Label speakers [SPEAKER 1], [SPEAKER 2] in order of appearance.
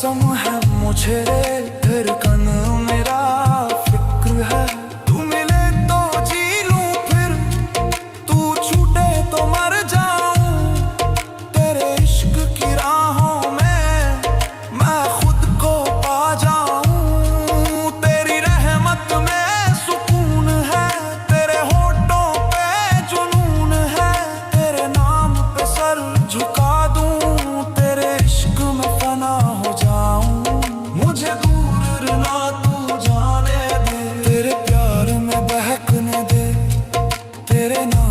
[SPEAKER 1] मौसम है मुझे धड़कन मेरा फिक्र है। तू मिले तो जी लूं फिर, तू छूटे तो मर जाऊं। तेरे इश्क की राहों में मैं खुद को पा जाऊं। तेरी रहमत में सुकून है, तेरे होठों पे जुनून है। तेरे नाम पे सर झुका दूं, तेरे इश्क में फना हो जाऊं। मुझे दूर ना तू जाने दे, तेरे प्यार में बहकने दे। तेरे नाम